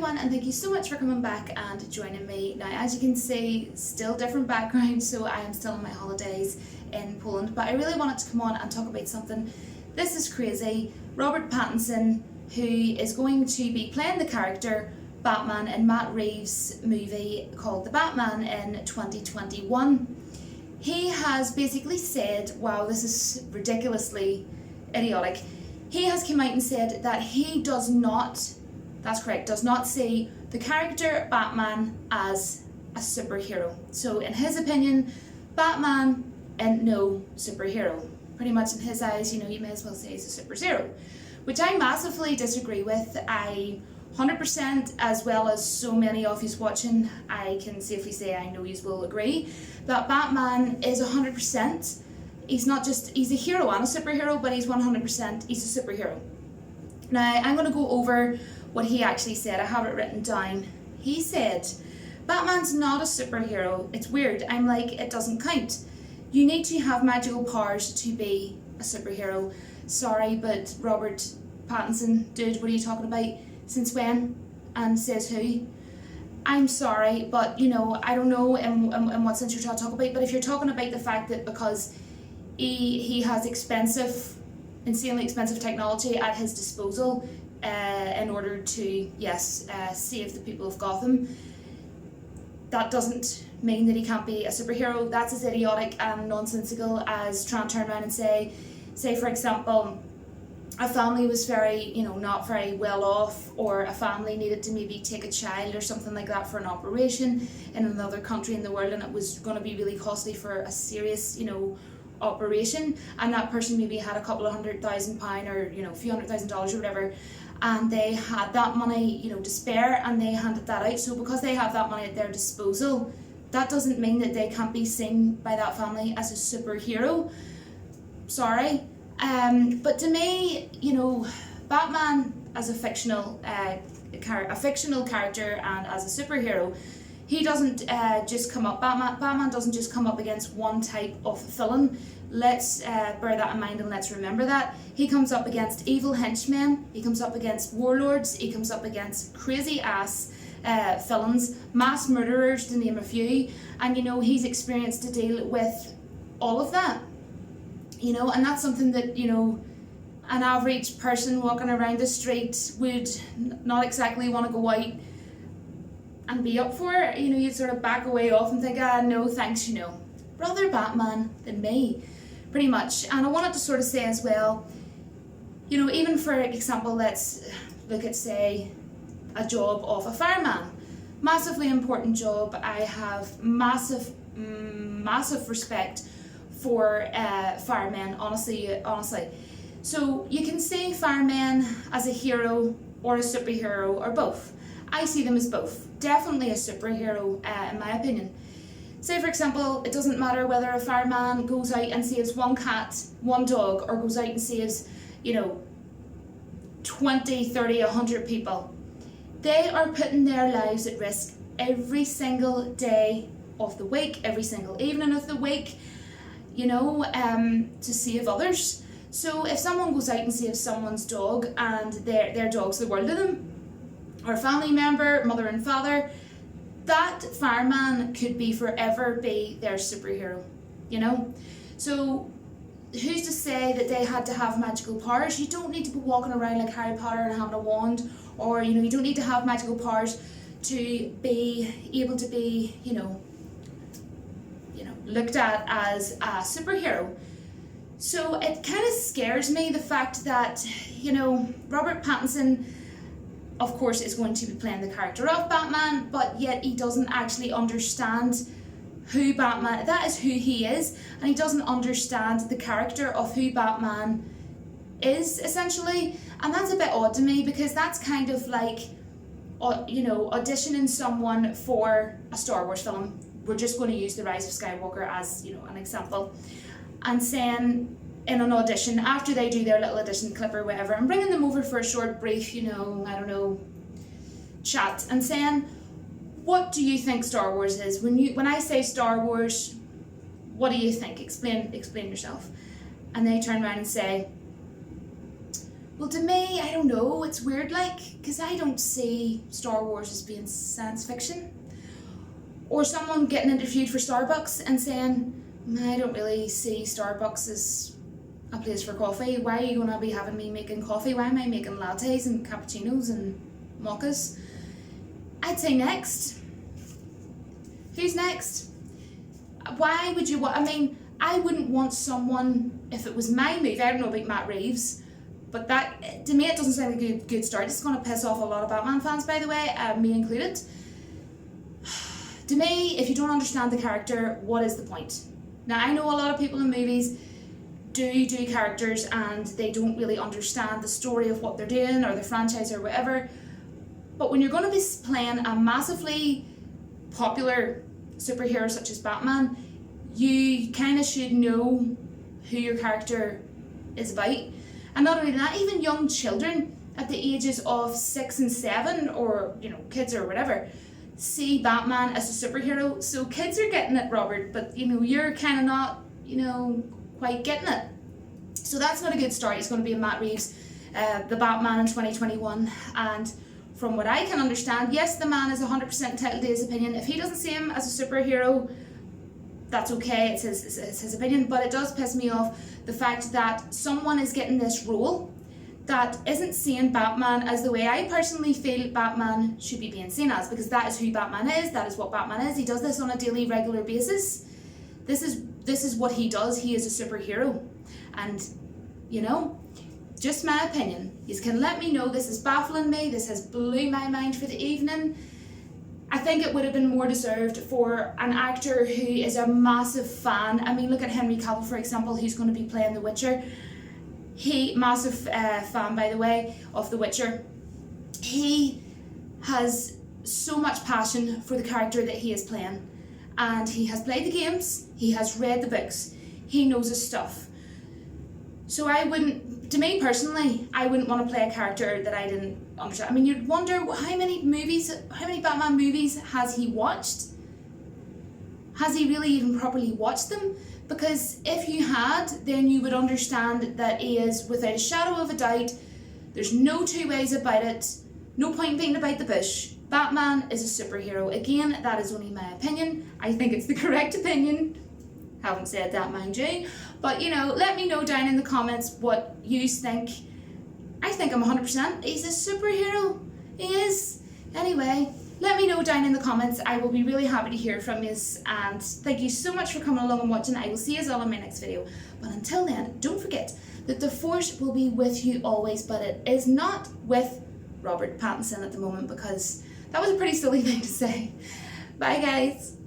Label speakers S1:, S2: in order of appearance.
S1: everyone, and thank you so much for coming back and joining me. Now, as you can see, still different background, so I am still on my holidays in Poland, but I really wanted to come on and talk about something. This is crazy. Robert Pattinson, who is going to be playing the character Batman in Matt Reeves' movie called The Batman in 2021. He has basically said, wow, this is ridiculously idiotic. He has come out and said that he does not, that's correct, does not see the character Batman as a superhero. So in his opinion, Batman ain't no superhero. Pretty much in his eyes, you may as well say he's a superhero, which I massively disagree with. I 100%, as well as so many of you watching, I can safely say I know you will agree that Batman is 100%. He's not just, he's a hero and a superhero, but he's 100%, he's a superhero. Now, I'm going to go over what he actually said. I have it written down. He said, Batman's not a superhero. It's weird. I'm like, it doesn't count. You need to have magical powers to be a superhero. Sorry, but Robert Pattinson, dude, what are you talking about? Since when? And says who? I'm sorry, but I don't know in what sense you're trying to talk about, but if you're talking about the fact that because he has insanely expensive technology at his disposal in order to, save the people of Gotham, that doesn't mean that he can't be a superhero. That's as idiotic and nonsensical as trying to turn around and say for example, a family was very, not very well off, or a family needed to maybe take a child or something like that for an operation in another country in the world, and it was going to be really costly for a serious, operation, and that person maybe had a couple of £100,000 or a few $100,000 or whatever, and they had that money to spare, and they handed that out. So because they have that money at their disposal, that doesn't mean that they can't be seen by that family as a superhero. Sorry, but to me, Batman as a fictional character and as a superhero, he doesn't just come up. Batman doesn't just come up against one type of villain. Let's bear that in mind and let's remember that. He comes up against evil henchmen, he comes up against warlords, he comes up against crazy ass villains, mass murderers to name a few, and he's experienced to deal with all of that. And that's something that, an average person walking around the street would not exactly want to go out and be up for. You'd sort of back away off and think, no thanks, rather Batman than me, pretty much. And I wanted to sort of say as well, even for example, let's look at, say, a job of a fireman. Massively important job. I have massive respect for firemen, honestly. So you can say firemen as a hero or a superhero or both. I see them as both. Definitely a superhero, in my opinion. Say for example, it doesn't matter whether a fireman goes out and saves one cat, one dog, or goes out and saves, 20, 30, 100 people. They are putting their lives at risk every single day of the week, every single evening of the week, to save others. So if someone goes out and saves someone's dog and their dog's the world to them, or a family member, mother and father, that fireman could forever be their superhero, So who's to say that they had to have magical powers? You don't need to be walking around like Harry Potter and having a wand, or you don't need to have magical powers to be able to be, looked at as a superhero. So it kind of scares me, the fact that, Robert Pattinson, of course, is going to be playing the character of Batman, but yet he doesn't actually understand who Batman, that is who he is, and he doesn't understand the character of who Batman is, essentially. And that's a bit odd to me, because that's kind of like, auditioning someone for a Star Wars film. We're just going to use The Rise of Skywalker as, an example, and saying in an audition, after they do their little audition clip or whatever, and bringing them over for a short brief, chat, and saying, what do you think Star Wars is? When I say Star Wars, what do you think? Explain yourself. And they turn around and say, Well, to me, I don't know, it's weird, like, because I don't see Star Wars as being science fiction. Or someone getting interviewed for Starbucks and saying, I don't really see Starbucks as a place for coffee. Why are you going to be having me making coffee? Why am I making lattes and cappuccinos and mochas? I'd say next. Who's next? Why would you want, I mean, I wouldn't want someone, if it was my movie, I don't know about Matt Reeves, but that, to me, it doesn't sound like a good start. It's going to piss off a lot of Batman fans, by the way, me included. To me, if you don't understand the character, what is the point? Now, I know a lot of people in movies do characters and they don't really understand the story of what they're doing or the franchise or whatever. But when you're going to be playing a massively popular superhero such as Batman, you kind of should know who your character is about. And not only that, even young children at the ages of 6 and 7, or kids or whatever, see Batman as a superhero. So kids are getting it, Robert, but you're kind of not quite getting it. So that's not a good start. It's going to be a Matt Reeves, the Batman in 2021, and from what I can understand, yes, the man is 100% entitled to his opinion. If he doesn't see him as a superhero, that's okay, it's his opinion, but it does piss me off the fact that someone is getting this role that isn't seeing Batman as the way I personally feel Batman should be being seen as, because that is who Batman is, that is what Batman is. He does this on a daily, regular basis. This is what he does. He is a superhero. And, just my opinion. You can let me know. This is baffling me. This has blew my mind for the evening. I think it would have been more deserved for an actor who is a massive fan. I mean, look at Henry Cavill, for example, who's going to be playing The Witcher. Massive fan, by the way, of The Witcher. He has so much passion for the character that he is playing. And he has played the games, he has read the books, he knows his stuff. So to me personally, I wouldn't want to play a character that I didn't understand. I mean, you'd wonder how many Batman movies has he watched? Has he really even properly watched them? Because if you had, then you would understand that he is, without a shadow of a doubt, there's no two ways about it, no point beating about the bush. Batman is a superhero. Again, that is only my opinion. I think it's the correct opinion. Haven't said that, mind you. But, let me know down in the comments what you think. I think I'm 100%. He's a superhero. He is. Anyway, let me know down in the comments. I will be really happy to hear from you. And thank you so much for coming along and watching. I will see you all in my next video. But until then, don't forget that the Force will be with you always, but it is not with Robert Pattinson at the moment, because that was a pretty silly thing to say. Bye, guys.